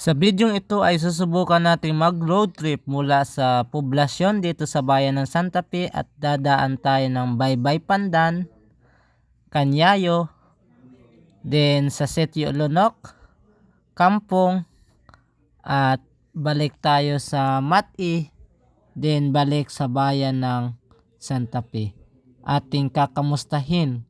Sa bidyong ito ay susubukan natin mag road trip mula sa poblasyon dito sa bayan ng Santa Fe at dadaan tayo ng Baybay Pandan, Canyayo, then sa Sitio Lunok, Kampong, at balik tayo sa Mati, then balik sa bayan ng Santa Fe. Ating kakamustahin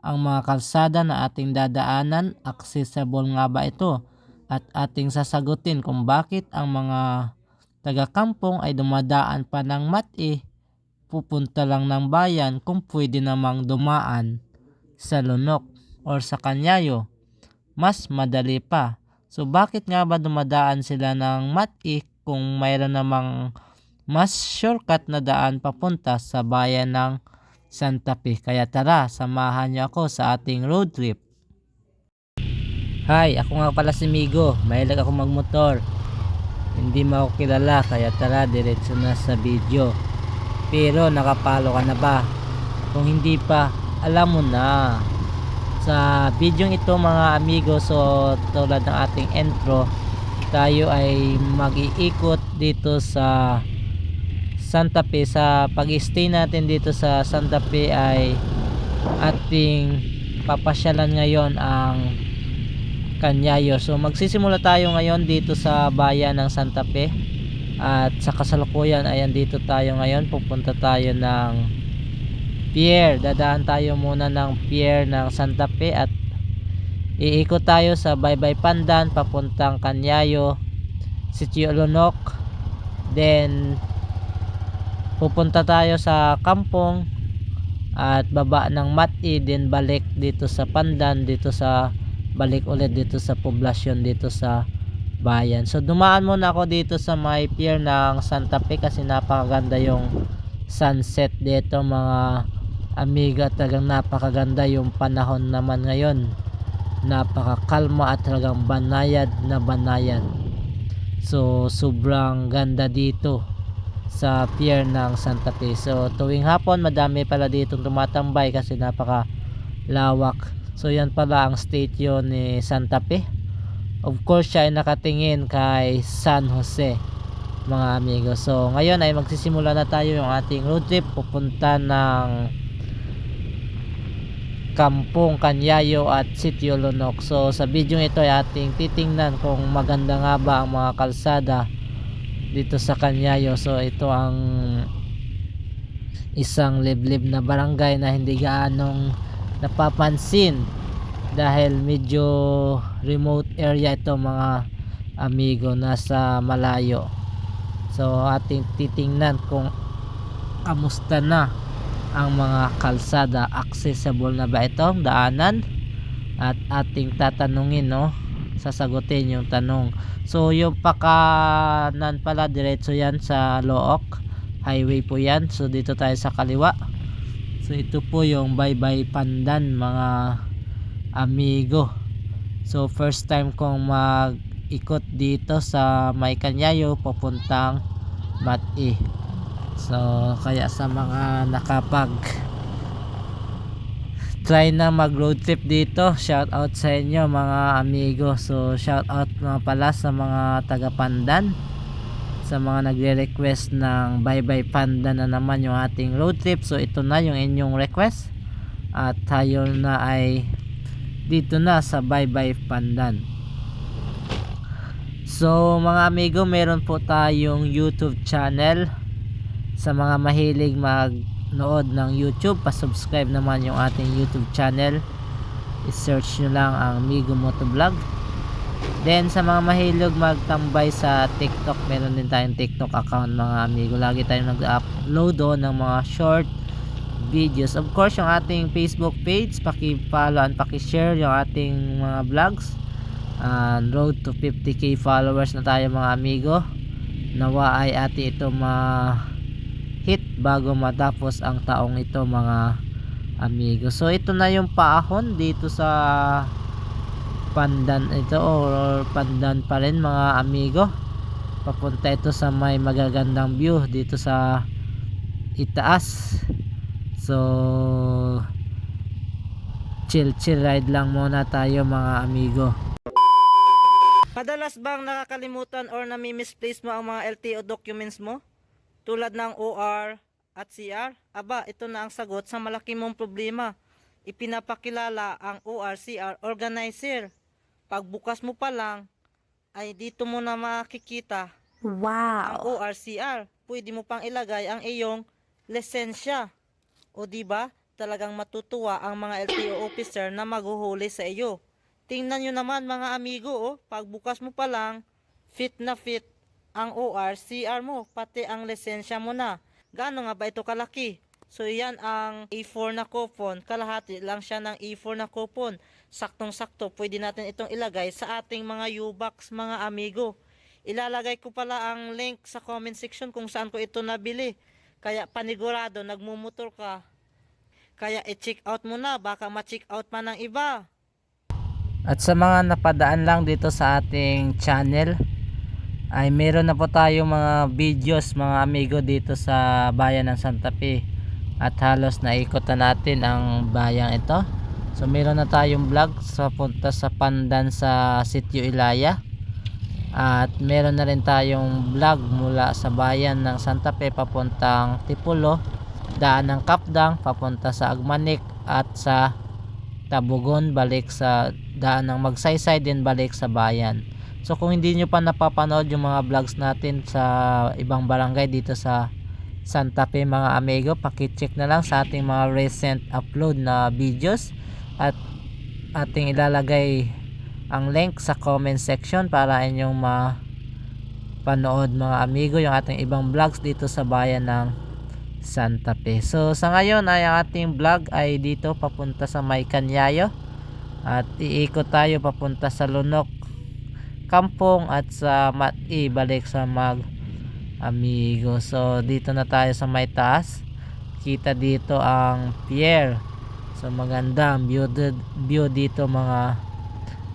ang mga kalsada na ating dadaanan, accessible nga ba ito? At ating sasagutin kung bakit ang mga taga-kampong ay dumadaan pa ng Mati, pupunta lang ng bayan kung pwede namang dumaan sa Lunok or sa Canyayo. Mas madali pa. So bakit nga ba dumadaan sila ng Mati kung mayroon namang mas shortcut na daan papunta sa bayan ng Santa Fe? Kaya tara, samahan niyo ako sa ating road trip. Hi, ako nga pala si Migo. Mahilig ako magmotor. Hindi mo ako kilala, kaya tara, diretso na sa video. Pero nakapalo ka na ba? Kung hindi pa, alam mo na. Sa video ito mga amigo, so tulad ng ating intro, tayo ay mag-iikot dito sa Santa Fe. Sa pag-stay natin dito sa Santa Fe ay ating papasyalan ngayon ang Canyayo. So magsisimula tayo ngayon dito sa bayan ng Santa Fe at sa kasalukuyan ayan dito tayo ngayon, pupunta tayo ng pier. Dadaan tayo muna ng pier ng Santa Fe at iikot tayo sa Baybay Pandan papuntang Canyayo, Sitio Lunok, then pupunta tayo sa Kampong at baba ng Mati, then balik dito sa Pandan, dito sa balik ulit dito sa poblasyon dito sa bayan. So dumaan muna ako dito sa may pier ng Santa Fe kasi napakaganda yung sunset dito mga amiga. Talagang napakaganda yung panahon naman ngayon, napakakalma at talagang banayad na banayad. So sobrang ganda dito sa pier ng Santa Fe. So tuwing hapon madami pala dito tumatambay kasi napaka lawak. So yan pala ang statue ni Santa Fe. Of course siya ay nakatingin kay San Jose mga amigo. So ngayon ay magsisimula na tayo yung ating road trip pupunta ng Kampong, Canyayo at Sitio Lunok. So sa video ito ay ating titingnan kung maganda nga ba ang mga kalsada dito sa Canyayo. So ito ang isang liblib na barangay na hindi gaanong napapansin dahil medyo remote area ito mga amigo, nasa malayo. So ating titingnan kung kamusta na ang mga kalsada, accessible na ba itong daanan, at ating tatanungin, sasagutin yung tanong. So yung pakanan pala diretso yan sa Look Highway po yan. So dito tayo sa kaliwa. So ito po yung Baybay Pandan mga amigo. So first time kong mag-ikot dito sa may Canyayo papuntang Mati. So kaya sa mga nakapag try na mag road trip dito, shout out sa inyo mga amigo. So shout out nga pala sa mga taga Pandan, sa mga nagre-request ng Baybay Pandan na naman yung ating road trip. So ito na yung inyong request at tayo na ay dito na sa Baybay Pandan. So mga amigo, meron po tayong YouTube channel. Sa mga mahilig magnood ng YouTube, pa-subscribe naman yung ating YouTube channel. I-search nyo lang ang Migo Motovlog. Then sa mga mahilig magtambay sa TikTok, meron din tayong TikTok account mga amigo. Lagi tayong nag-upload doon ng mga short videos. Of course yung ating Facebook page, paki-follow and paki-share yung ating mga vlogs. Road to 50k followers na tayo mga amigo. Nawa ay ati ito hit bago matapos ang taong ito mga amigo. So ito na yung paahon dito sa Pandan ito, or Pandan pa rin mga amigo. Papunta ito sa may magagandang view dito sa itaas. So chill ride lang muna tayo mga amigo. Madalas bang nakakalimutan or nami-misplace mo ang mga LTO documents mo? Tulad ng OR at CR? Aba, ito na ang sagot sa malaki mong problema. Ipinapakilala ang OR, CR, organizer. Pagbukas mo pa lang, ay dito mo na makikita ang Wow. OR, CR. Pwede mo pang ilagay ang iyong lisensya. O diba, talagang matutuwa ang mga LTO officer na maghuhuli sa iyo. Tingnan nyo naman mga amigo, oh, pagbukas mo pa lang, fit na fit ang OR, CR mo, pati ang lisensya mo na. Gaano nga ba ito kalaki? So yan ang A4 na coupon, kalahati lang siya ng A4 na coupon. Saktong-sakto, pwede natin itong ilagay sa ating mga U-Box mga amigo. Ilalagay ko pala ang link sa comment section kung saan ko ito nabili. Kaya panigurado, nagmumotor ka. Kaya i-check out mo na, baka ma-check out pa ng iba. At sa mga napadaan lang dito sa ating channel, ay meron na po tayong mga videos mga amigo dito sa bayan ng Santa Fe. At halos naikot na natin ang bayang ito. So meron na tayong vlog sa punta sa Pandan sa Sitio Ilaya. At meron na rin tayong vlog mula sa bayan ng Santa Fe papuntang Tipolo, daan ng Kapdang papunta sa Agmanik at sa Tabugon balik sa daan ng Magsaysay din balik sa bayan. So kung hindi nyo pa napapanood yung mga vlogs natin sa ibang barangay dito sa Santa Fe mga amigo, pakicheck na lang sa ating mga recent upload na videos at ating ilalagay ang link sa comment section para inyong mapanood mga amigo yung ating ibang vlogs dito sa bayan ng Santa Fe. So sa ngayon ay ang ating vlog ay dito papunta sa May Kanyayo at iikot tayo papunta sa Lunok, Kampong at sa Mati balik sa Mag amigo. So dito na tayo sa may taas, kita dito ang pier. So maganda ang view dito mga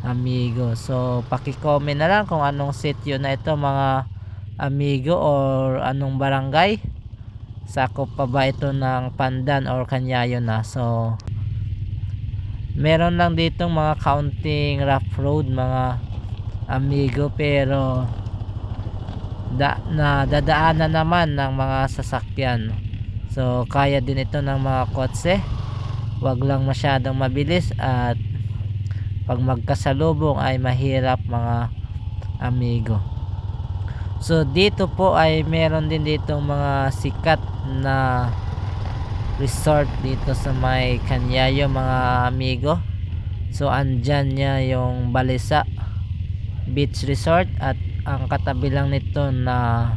amigo. So paki-comment na lang kung anong sitio na ito mga amigo or anong barangay. Sakop pa ba ito ng Pandan or Kanyayo na. So meron lang ditong mga counting rough road mga amigo, pero dadaanan naman ng mga sasakyan. So kaya din ito ng mga kotse. Wag lang masyadong mabilis at pag magkasalubong ay mahirap mga amigo. So dito po ay meron din ditong mga sikat na resort dito sa may Kanyayo mga amigo. So andyan niya yung Balisa Beach Resort at ang katabi lang nito na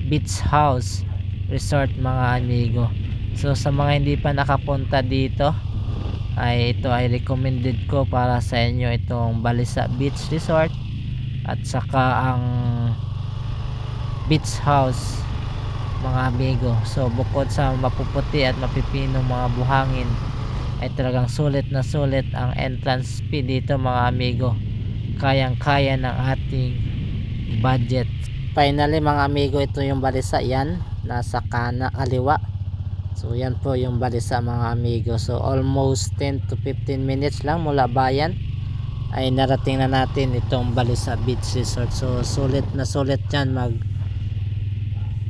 Beach House Resort mga amigo. So sa mga hindi pa nakapunta dito ay ito ay recommended ko para sa inyo, itong Balisa Beach Resort at saka ang Beach House mga amigo. So bukod sa mapuputi at mapipinong mga buhangin ay talagang sulit na sulit ang entrance fee dito mga amigo. Kayang kaya ng ating budget. Finally mga amigo, ito yung Balisa, yan nasa kaliwa. So yan po yung Balisa mga amigo. So almost 10 to 15 minutes lang mula bayan ay narating na natin itong Balisa Beach Resort. So sulit na sulit yan mag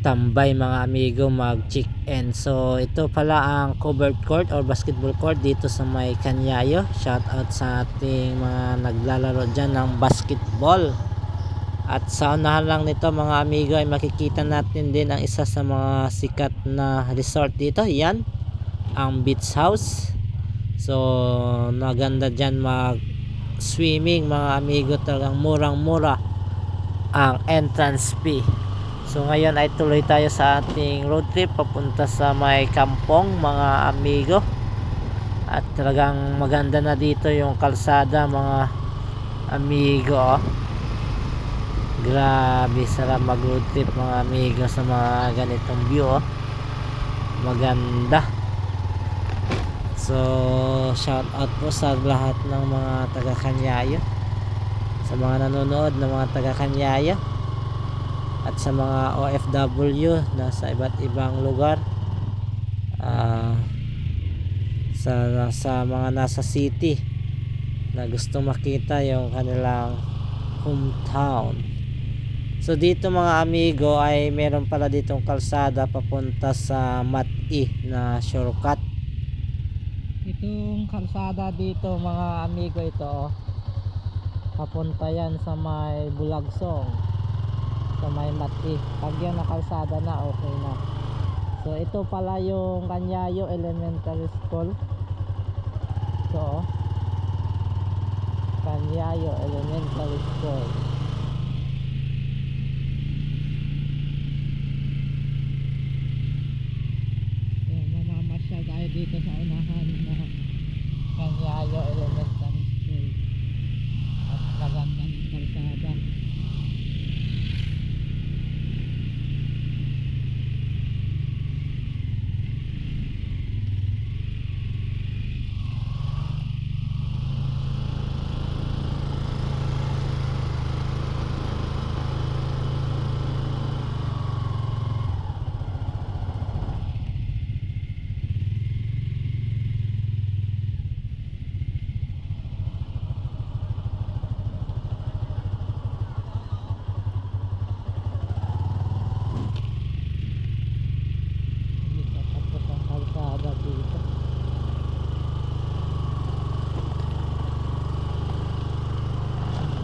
tambay mga amigo, mag check in. So ito pala ang covered court or basketball court dito sa may Kanyayo. Shout out sa ating mga naglalaro dyan ng basketball. At sa unahan lang nito mga amigo ay makikita natin din ang isa sa mga sikat na resort dito. Yan ang Beach House. So maganda dyan mag swimming mga amigo, talagang murang mura ang entrance fee. So ngayon ay tuloy tayo sa ating road trip papunta sa may Kampong mga amigo. At talagang maganda na dito yung kalsada mga amigo, oh. Grabe, sarap mag road trip mga amigo sa mga ganitong view, oh. Maganda. So shout out po sa lahat ng mga taga Kanyayo, sa mga nanonood ng mga taga Kanyayo, at sa mga OFW na sa iba't ibang lugar, sa mga nasa city na gusto makita yung kanilang hometown. So dito mga amigo ay meron pala ditong kalsada papunta sa Mati na shortcut. Itong kalsada dito mga amigo, ito papunta yan sa may Bulagsong, sa may Mati. Pag yan na kalsada na, okay na. So ito pala yung Canyayo Elementary School. So Canyayo Elementary School. Mamamasyal tayo dito sa unahan na Canyayo Elementary School. At maganda ng kalsada.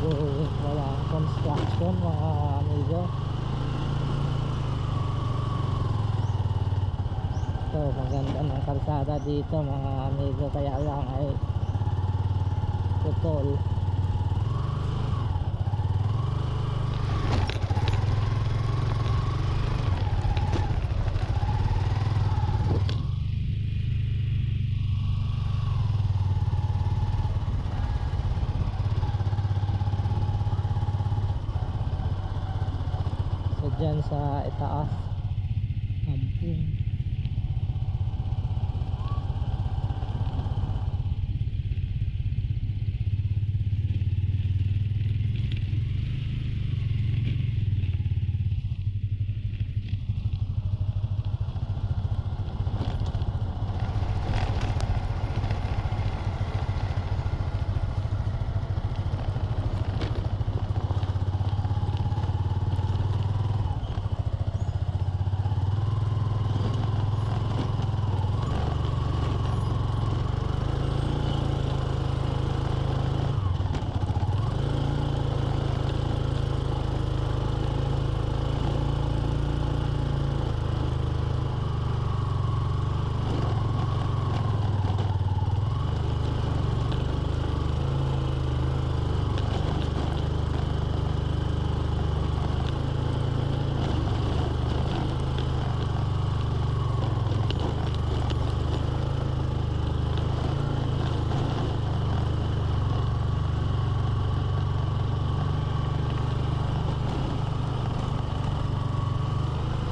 Wala construction mga amigo. So maganda ng kalsada dito mga amigo, kaya lang ay putol. Dyan sa itaas kampung.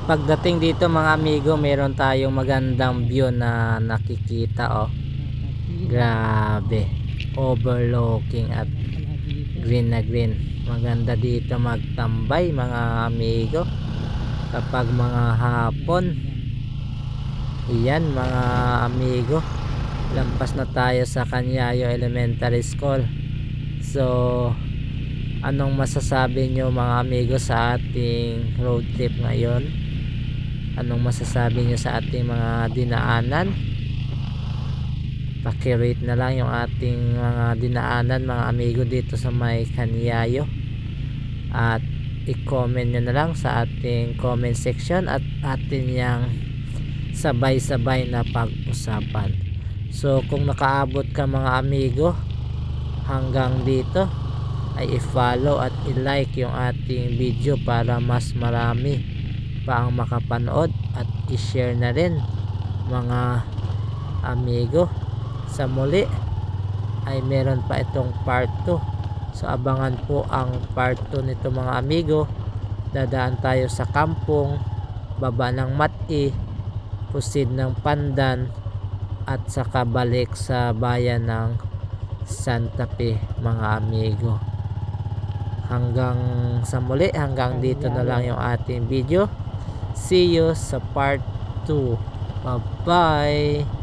Pagdating dito mga amigo, meron tayong magandang view na nakikita. Grabe, overlooking at green na green. Maganda dito magtambay mga amigo kapag mga hapon. Iyan mga amigo, lampas na tayo sa Canyayo Elementary School. So anong masasabi nyo mga amigo sa ating road trip ngayon? Anong masasabi nyo sa ating mga dinaanan? Paki-rate na lang yung ating mga dinaanan mga amigo dito sa may Canyayo, at i-comment nyo na lang sa ating comment section at atin yang sabay-sabay na pag-usapan. So kung nakaabot ka mga amigo hanggang dito, ay i-follow at i-like yung ating video para mas marami pa ang makapanood, at i-share na rin mga amigo. Sa muli ay meron pa itong part 2, so abangan po ang part 2 nito mga amigo. Dadaan tayo sa kampung, baba ng Mati, pusid ng Pandan, at saka balik sa bayan ng Santa Fe mga amigo. Hanggang sa muli, hanggang dito na lang yung ating video. See you sa part 2. Bye bye.